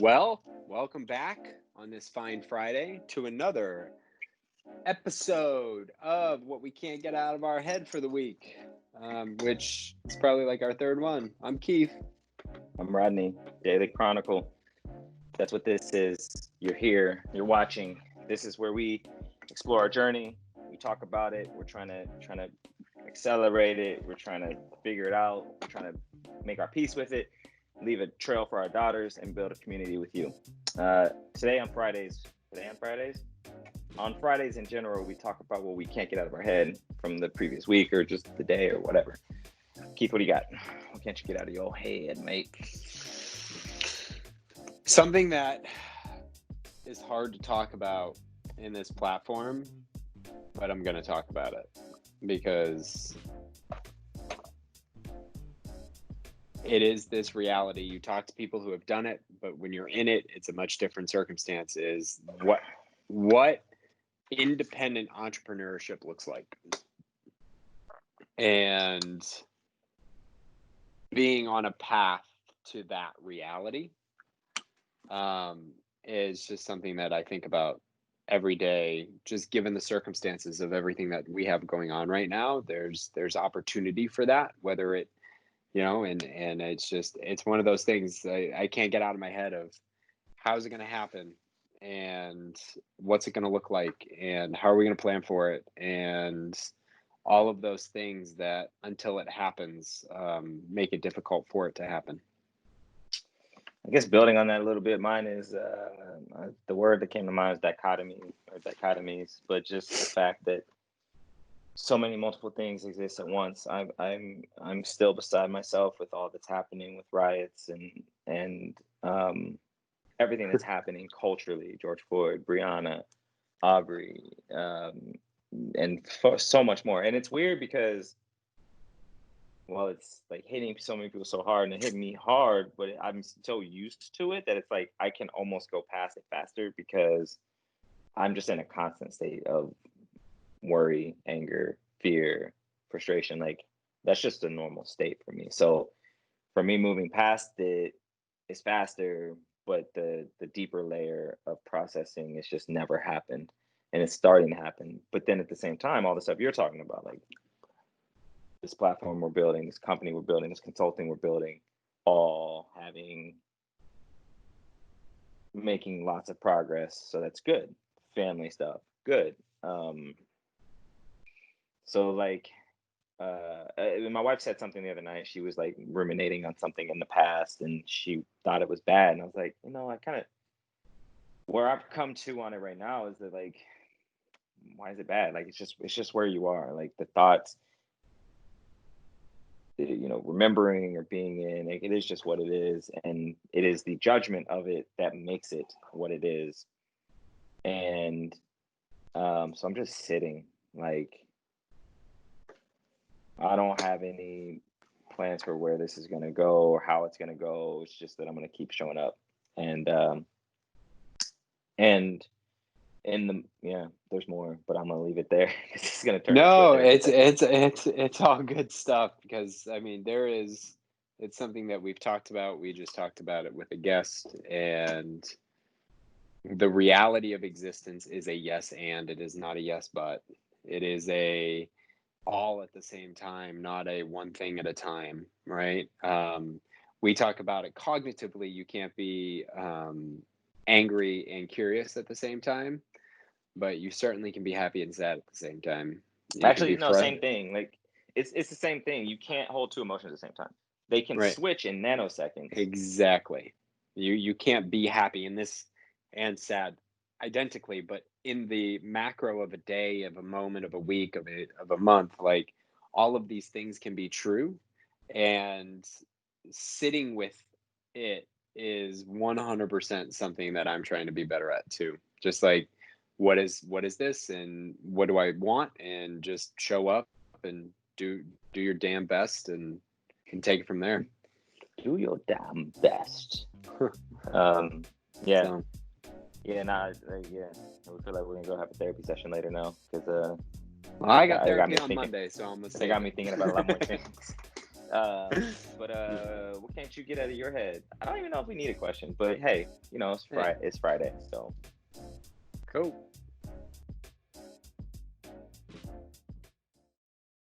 Well, welcome back on this fine Friday to another episode of what we can't get out of our head for the week, which is probably like our third one. I'm Keith. I'm Rodney, Daily Chronicle. That's what this is. You're here, you're watching. This is where we explore our journey. We talk about it. We're trying to accelerate it. We're trying to figure it out. We're trying to make our peace with it, leave a trail for our daughters, and build a community with you. Today on Fridays in general, we talk about what we can't get out of our head from the previous week or just the day or whatever. Keith, what do you got? What can't you get out of your head, mate? Something that is hard to talk about in this platform, but I'm going to talk about it because it is this reality. You talk to people who have done it, but when you're in it, it's a much different circumstance. Is what independent entrepreneurship looks like. And being on a path to that reality is just something that I think about every day, just given the circumstances of everything that we have going on right now. There's opportunity for that, whether it, and it's one of those things I can't get out of my head of how's it going to happen and what's it going to look like and how are we going to plan for it and all of those things that until it happens make it difficult for it to happen. I guess building on that a little bit, mine is the word that came to mind is dichotomy or dichotomies, but just the fact that so many multiple things exist at once. I'm still beside myself with all that's happening with riots and everything that's happening culturally. George Floyd, Breonna, Aubrey, and so much more. And it's weird because, well, it's like hitting so many people so hard, and it hit me hard, but I'm so used to it that it's like I can almost go past it faster because I'm just in a constant state of worry, anger, fear, frustration. Like that's just a normal state for me. So for me, moving past it is faster, but the deeper layer of processing has just never happened, and it's starting to happen. But then at the same time, all the stuff you're talking about, like this platform we're building, this company we're building, this consulting we're building, all making lots of progress. So that's good. Family stuff, good. So like, my wife said something the other night. She was like ruminating on something in the past and she thought it was bad. And I was like, where I've come to on it right now is that like, why is it bad? Like, it's just where you are. Like the thoughts, remembering or being in, like, it is just what it is. And it is the judgment of it that makes it what it is. And so I'm just sitting, like, I don't have any plans for where this is going to go or how it's going to go. It's just that I'm going to keep showing up. And there's more, but I'm going to leave it there. It's going to turn. No, it's all good stuff because I mean, it's something that we've talked about. We just talked about it with a guest, and the reality of existence is a yes, and it is not a yes, but it is a all at the same time, not a one thing at a time, right? We talk about it cognitively. You can't be angry and curious at the same time, but you certainly can be happy and sad at the same time. Actually, no, same thing. Like it's the same thing. You can't hold two emotions at the same time. They can switch in nanoseconds. Exactly. You can't be happy in this and sad identically, but in the macro of a day, of a moment, of a week, of a month, like all of these things can be true, and sitting with it is 100% something that I'm trying to be better at too. Just like what is this and what do I want, and just show up and do your damn best and take it from there. Do your damn best. Yeah. So. Yeah, I feel like we're gonna go have a therapy session later now because I got therapy on Monday, so I'm gonna say they got me thinking about a lot more things. What can't you get out of your head? I don't even know if we need a question, but hey, it's Yeah. Friday, so Cool.